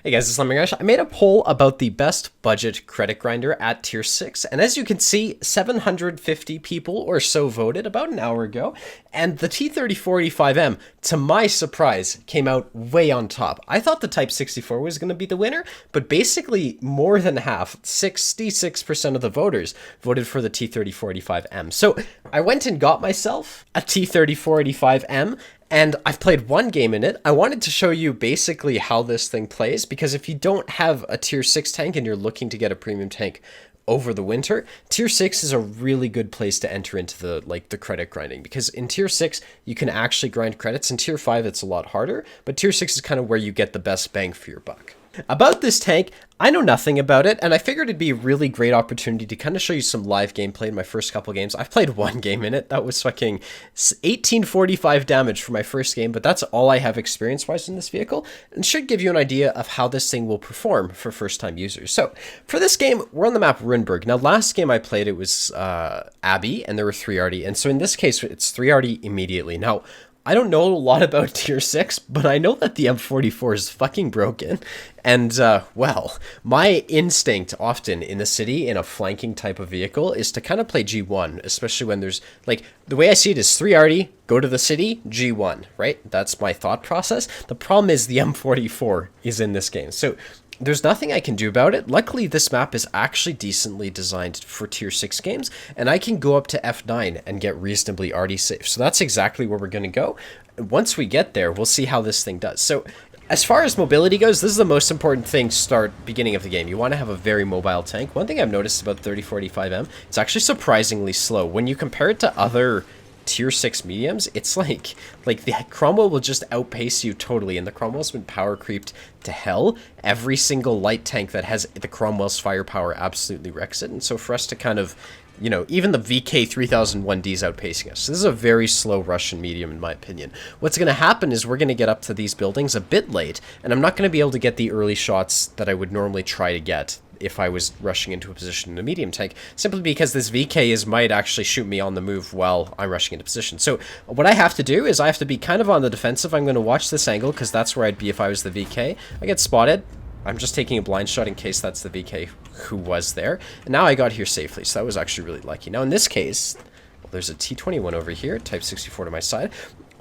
Hey guys, it's Lemon. I made a poll about the best budget credit grinder at tier 6, and as you can see, 750 people or so voted about an hour ago, and the T3485M, to my surprise, came out way on top. I thought the Type 64 was going to be the winner, but basically more than half, 66% of the voters, voted for the T3485M. So I went and got myself a T3485M, and I've played one game in it. I wanted to show you basically how this thing plays, because if you don't have a tier 6 tank and you're looking to get a premium tank over the winter, tier 6 is a really good place to enter into the credit grinding, because in tier 6 you can actually grind credits. In tier 5 it's a lot harder, but tier 6 is kind of where you get the best bang for your buck. About this tank, I know nothing about it, and I figured it'd be a really great opportunity to kind of show you some live gameplay in my first couple games. I've played one game in it. That was fucking 1845 damage for my first game, but that's all I have experience-wise in this vehicle, and should give you an idea of how this thing will perform for first-time users. So, for this game, we're on the map Runeberg. Now, last game I played, it was Abbey, and there were 3 arty, and so in this case, it's 3 arty immediately. Now, I don't know a lot about tier 6, but I know that the M44 is fucking broken. And, well, my instinct often in the city in a flanking type of vehicle is to kind of play G1, especially when there's, like, the way I see it is 3 arty, go to the city, G1, right? That's my thought process. The problem is the M44 is in this game. So there's nothing I can do about it. Luckily, this map is actually decently designed for tier 6 games, and I can go up to F9 and get reasonably arty safe. So that's exactly where we're going to go. Once we get there, we'll see how this thing does. So as far as mobility goes, this is the most important thing to start beginning of the game. You want to have a very mobile tank. One thing I've noticed about 3045M, it's actually surprisingly slow. When you compare it to other tier 6 mediums, it's like the Cromwell will just outpace you totally, and the Cromwell's been power creeped to hell. Every single light tank that has the Cromwell's firepower absolutely wrecks it, and so for us to kind of, you know, even the VK 3001D is outpacing us. So this is a very slow Russian medium in my opinion. What's going to happen is we're going to get up to these buildings a bit late, and I'm not going to be able to get the early shots that I would normally try to get if I was rushing into a position in a medium tank, simply because this VK might actually shoot me on the move while I'm rushing into position. So what I have to do is I have to be kind of on the defensive. I'm going to watch this angle, because that's where I'd be if I was the VK. I get spotted. I'm just taking a blind shot in case that's the VK who was there. And now I got here safely, so that was actually really lucky. Now in this case, well, there's a T21 over here, Type 64 to my side.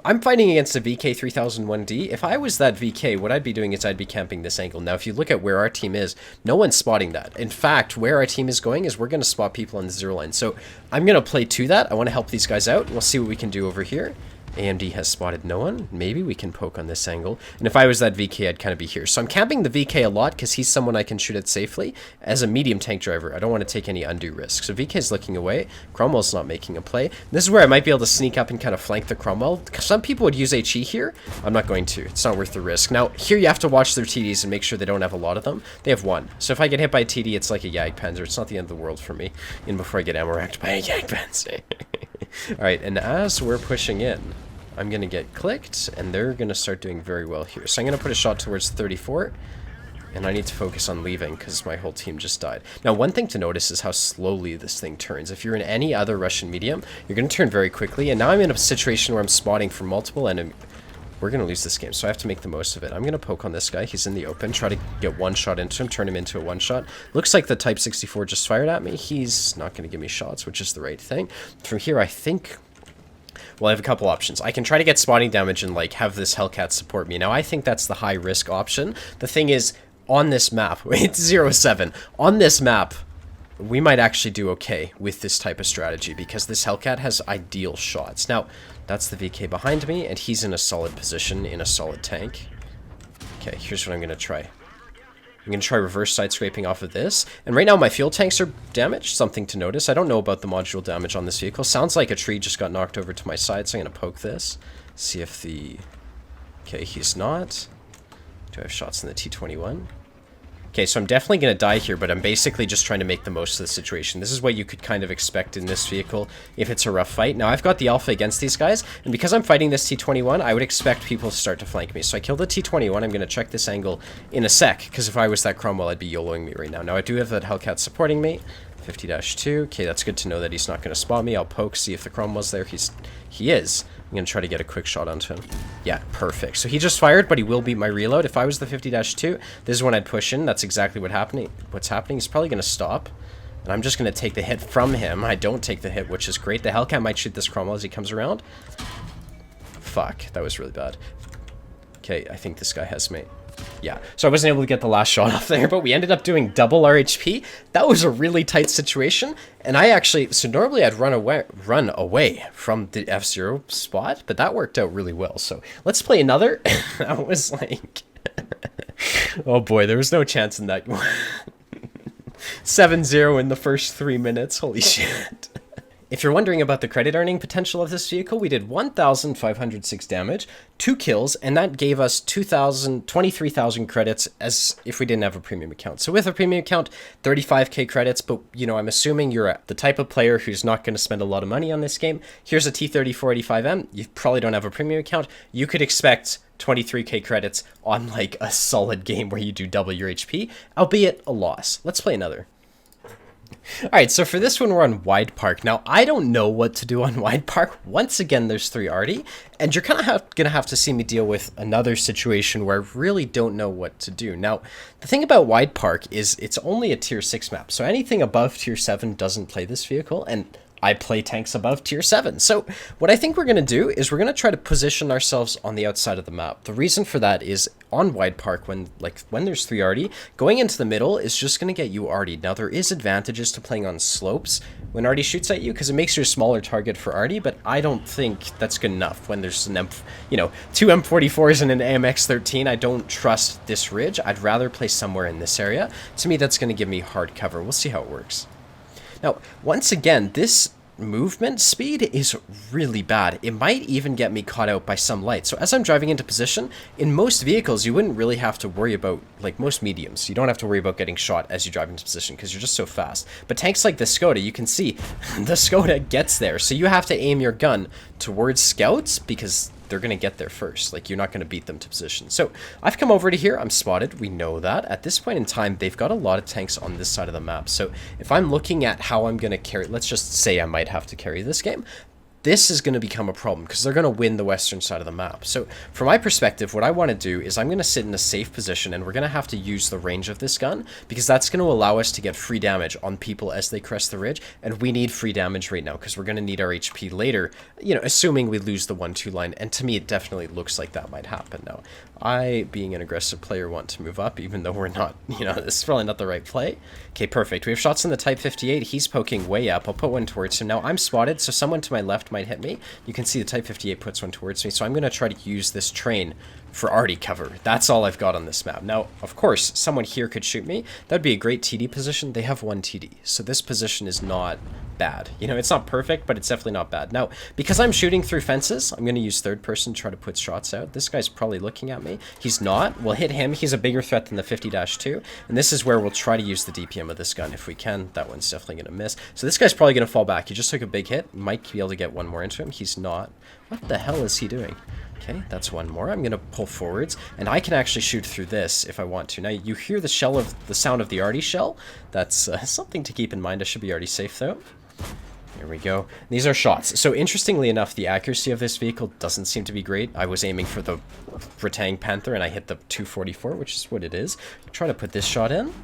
I'm fighting against a VK 3001D. If I was that VK, what I'd be doing is I'd be camping this angle. Now, if you look at where our team is, no one's spotting that. In fact, where our team is going is we're going to spot people on the 0 line. So I'm going to play to that. I want to help these guys out. We'll see what we can do over here. AMD has spotted no one. Maybe we can poke on this angle. And if I was that VK, I'd kind of be here. So I'm camping the VK a lot because he's someone I can shoot at safely. As a medium tank driver, I don't want to take any undue risks. So VK's looking away. Cromwell's not making a play. This is where I might be able to sneak up and kind of flank the Cromwell. Some people would use HE here. I'm not going to. It's not worth the risk. Now, here you have to watch their TDs and make sure they don't have a lot of them. They have 1. So if I get hit by a TD, it's like a Jagdpanzer. It's not the end of the world for me. And before I get ammo racked by a Jagdpanzer. Alright, and as we're pushing in, I'm going to get clicked, and they're going to start doing very well here. So I'm going to put a shot towards 34, and I need to focus on leaving because my whole team just died. Now, one thing to notice is how slowly this thing turns. If you're in any other Russian medium, you're going to turn very quickly, and now I'm in a situation where I'm spotting for multiple enemies. We're going to lose this game, so I have to make the most of it. I'm going to poke on this guy. He's in the open. Try to get one shot into him, turn him into a one-shot. Looks like the Type 64 just fired at me. He's not going to give me shots, which is the right thing. From here, I think, well, I have a couple options. I can try to get spotting damage and, like, have this Hellcat support me. Now, I think that's the high-risk option. The thing is, on this map, it's 0-7. On this map, we might actually do okay with this type of strategy because this Hellcat has ideal shots. Now, that's the VK behind me, and he's in a solid position in a solid tank. Okay, here's what I'm going to try. I'm going to try reverse side scraping off of this. And right now my fuel tanks are damaged. Something to notice. I don't know about the module damage on this vehicle. Sounds like a tree just got knocked over to my side, so I'm going to poke this. See if the... Okay, he's not. Do I have shots in the T21? Okay, so I'm definitely going to die here, but I'm basically just trying to make the most of the situation. This is what you could kind of expect in this vehicle if it's a rough fight. Now, I've got the alpha against these guys, and because I'm fighting this T21, I would expect people to start to flank me. So I killed the T21. I'm going to check this angle in a sec, because if I was that Cromwell, I'd be YOLOing me right now. Now, I do have that Hellcat supporting me. 50-2. Okay, that's good to know that he's not going to spot me. I'll poke, see if the Cromwell's there. He is. I'm going to try to get a quick shot onto him. Yeah, perfect. So he just fired, but he will beat my reload. If I was the 50-2, this is when I'd push in. That's exactly what's happening. He's probably going to stop. And I'm just going to take the hit from him. I don't take the hit, which is great. The Hellcat might shoot this Cromwell as he comes around. Fuck, that was really bad. Okay, I think this guy has me. Yeah, so I wasn't able to get the last shot off there, but we ended up doing double our HP. That was a really tight situation, and I actually, so normally I'd run away from the F-Zero spot, but that worked out really well. So let's play another. That was like, oh boy, there was no chance in that. 7-0 in the first 3 minutes, holy shit. If you're wondering about the credit earning potential of this vehicle, we did 1,506 damage, 2 kills, and that gave us 23,000 credits as if we didn't have a premium account. So with a premium account, 35k credits, but you know, I'm assuming you're the type of player who's not going to spend a lot of money on this game. Here's a T-3485M, you probably don't have a premium account. You could expect 23k credits on like a solid game where you do double your HP, albeit a loss. Let's play another. Alright, so for this one, we're on Wide Park. Now, I don't know what to do on Wide Park. Once again, there's 3 arty, and you're kind of going to have to see me deal with another situation where I really don't know what to do. Now, the thing about Wide Park is it's only a tier 6 map, so anything above tier 7 doesn't play this vehicle, and I play tanks above tier 7. So what I think we're going to do is we're going to try to position ourselves on the outside of the map. The reason for that is on Wide Park, when there's 3 arty, going into the middle is just going to get you arty. Now there is advantages to playing on slopes when arty shoots at you because it makes you a smaller target for arty, but I don't think that's good enough when there's an two M44s and an AMX-13. I don't trust this ridge. I'd rather play somewhere in this area. To me, that's going to give me hard cover. We'll see how it works. Now, once again, this movement speed is really bad. It might even get me caught out by some light. So as I'm driving into position, in most vehicles, you wouldn't really have to worry about, like most mediums, you don't have to worry about getting shot as you drive into position because you're just so fast. But tanks like the Skoda, you can see the Skoda gets there. So you have to aim your gun towards scouts because they're going to get there first. Like, you're not going to beat them to position. So I've come over to here. I'm spotted. We know that. At this point in time, they've got a lot of tanks on this side of the map. So if I'm looking at how I'm going to carry, let's just say I might have to carry this game, this is going to become a problem because they're going to win the western side of the map. So from my perspective, what I want to do is I'm going to sit in a safe position and we're going to have to use the range of this gun because that's going to allow us to get free damage on people as they crest the ridge. And we need free damage right now because we're going to need our HP later, you know, assuming we lose the 1-2 line. And to me, it definitely looks like that might happen now. I, being an aggressive player, want to move up even though we're not, you know, this is probably not the right play. Okay, perfect. We have shots in the Type 58. He's poking way up. I'll put one towards him. Now I'm spotted, so someone to my left might hit me. You can see the Type 58 puts one towards me, so I'm going to try to use this train for arty cover. That's all I've got on this map. Now, of course, someone here could shoot me. That'd be a great TD position. They have 1 TD, so this position is not bad. You know, it's not perfect, but it's definitely not bad. Now, because I'm shooting through fences, I'm going to use third person to try to put shots out. This guy's probably looking at me. He's not. We'll hit him. He's a bigger threat than the 50-2, and this is where we'll try to use the DPM of this gun if we can. That one's definitely going to miss. So this guy's probably going to fall back. He just took a big hit. Might be able to get one more into him. He's not. What the hell is he doing? Okay, that's one more. I'm going to pull forwards, and I can actually shoot through this if I want to. Now, you hear the sound of the arty shell. That's something to keep in mind. I should be already safe, though. There we go. These are shots. So interestingly enough, the accuracy of this vehicle doesn't seem to be great. I was aiming for the Ratang Panther, and I hit the 244, which is what it is. I'm trying to put this shot in.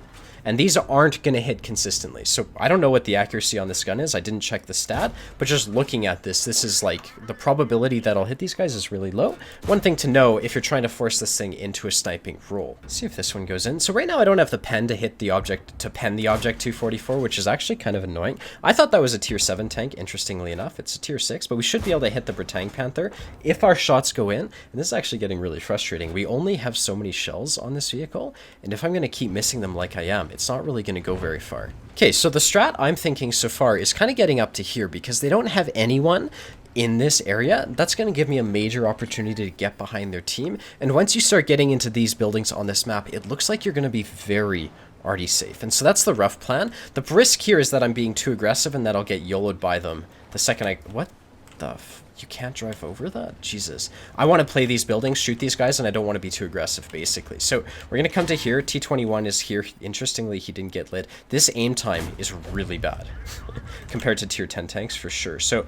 And these aren't going to hit consistently. So I don't know what the accuracy on this gun is. I didn't check the stat, but just looking at this, this is like the probability that I'll hit these guys is really low. One thing to know if you're trying to force this thing into a sniping roll. Let's see if this one goes in. So right now I don't have the pen to hit the object, to pen the object 244, which is actually kind of annoying. I thought that was a tier 7 tank, interestingly enough. It's a tier 6, but we should be able to hit the Ratang Panther if our shots go in. And this is actually getting really frustrating. We only have so many shells on this vehicle, and if I'm going to keep missing them like I am, it's not really going to go very far. Okay, so the strat I'm thinking so far is kind of getting up to here because they don't have anyone in this area. That's going to give me a major opportunity to get behind their team. And once you start getting into these buildings on this map, it looks like you're going to be very arty safe. And so that's the rough plan. The risk here is that I'm being too aggressive and that I'll get YOLO'd by them the second I... What the you can't drive over that? Jesus. I want to play these buildings, shoot these guys, and I don't want to be too aggressive, basically. So we're going to come to here. T21 is here. Interestingly, he didn't get lit. This aim time is really bad compared to tier 10 tanks, for sure. So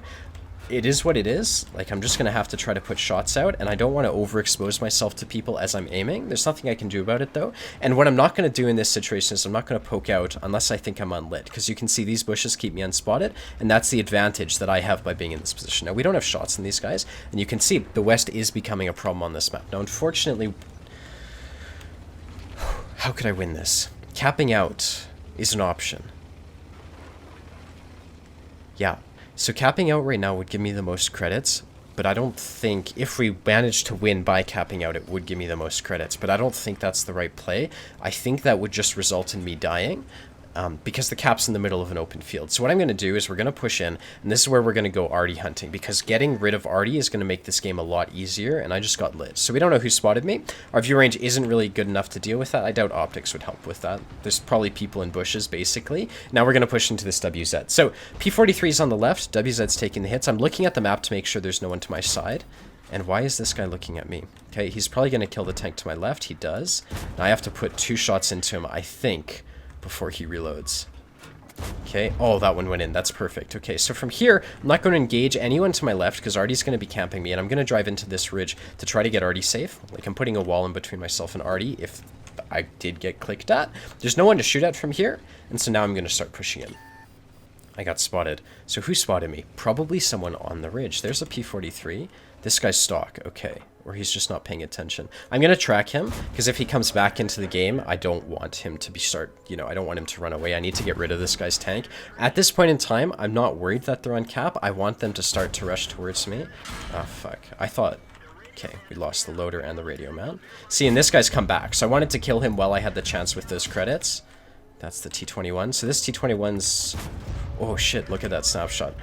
it is what it is. Like, I'm just going to have to try to put shots out, and I don't want to overexpose myself to people as I'm aiming. There's nothing I can do about it, though. And what I'm not going to do in this situation is I'm not going to poke out unless I think I'm unlit, because you can see these bushes keep me unspotted, and that's the advantage that I have by being in this position. Now, we don't have shots in these guys, and you can see the west is becoming a problem on this map. Now, unfortunately, how could I win this? Capping out is an option. Yeah. So capping out right now would give me the most credits, but I don't think if we managed to win by capping out, it would give me the most credits, but I don't think that's the right play. I think that would just result in me dying. Because the cap's in the middle of an open field. So what I'm going to do is we're going to push in, and this is where we're going to go Artie hunting, because getting rid of Artie is going to make this game a lot easier, and I just got lit. So we don't know who spotted me. Our view range isn't really good enough to deal with that. I doubt optics would help with that. There's probably people in bushes, basically. Now we're going to push into this WZ. So P43 is on the left. WZ's taking the hits. I'm looking at the map to make sure there's no one to my side. And why is this guy looking at me? Okay, he's probably going to kill the tank to my left. He does. Now I have to put 2 shots into him, I think, before he reloads. Okay, oh, that one went in. That's perfect. Okay, so from here, I'm not going to engage anyone to my left because Artie's going to be camping me, and I'm going to drive into this ridge to try to get Artie safe. Like, I'm putting a wall in between myself and Artie if I did get clicked at. There's no one to shoot at from here, and so now I'm going to start pushing in. I got spotted. So who spotted me? Probably someone on the ridge. There's a P43. This guy's stock. Okay. Or he's just not paying attention. I'm going to track him, because if he comes back into the game, I don't want him to I don't want him to run away. I need to get rid of this guy's tank. At this point in time, I'm not worried that they're on cap. I want them to start to rush towards me. Oh, fuck. I thought... Okay, we lost the loader and the radio mount. See, and this guy's come back, so I wanted to kill him while I had the chance with those credits. That's the T21. So this T21's... Oh shit, look at that snapshot.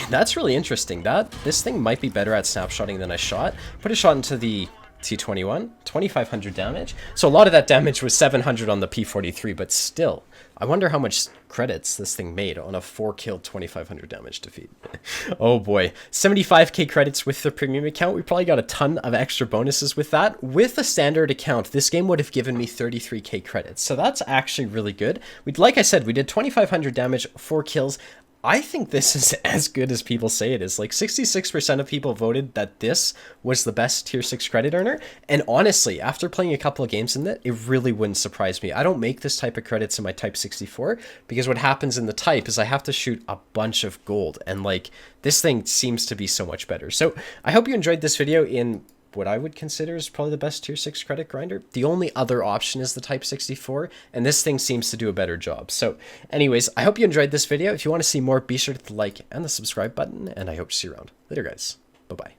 That's really interesting. This thing might be better at snapshotting than I shot. Put a shot into the T21, 2,500 damage. So a lot of that damage was 700 on the P43, but still, I wonder how much credits this thing made on a 4-kill, 2,500 damage defeat. Oh boy, 75k credits with the premium account. We probably got a ton of extra bonuses with that. With a standard account, this game would have given me 33k credits. So that's actually really good. Like I said, we did 2,500 damage, 4 kills. I think this is as good as people say it is. Like 66% of people voted that this was the best tier 6 credit earner. And honestly, after playing a couple of games in it, it really wouldn't surprise me. I don't make this type of credits in my Type 64 because what happens in the Type is I have to shoot a bunch of gold. And like this thing seems to be so much better. So I hope you enjoyed this video in what I would consider is probably the best tier 6 credit grinder. The only other option is the Type 64, and this thing seems to do a better job. So anyways, I hope you enjoyed this video. If you want to see more, be sure to hit the like and the subscribe button, and I hope to see you around. Later, guys. Bye-bye.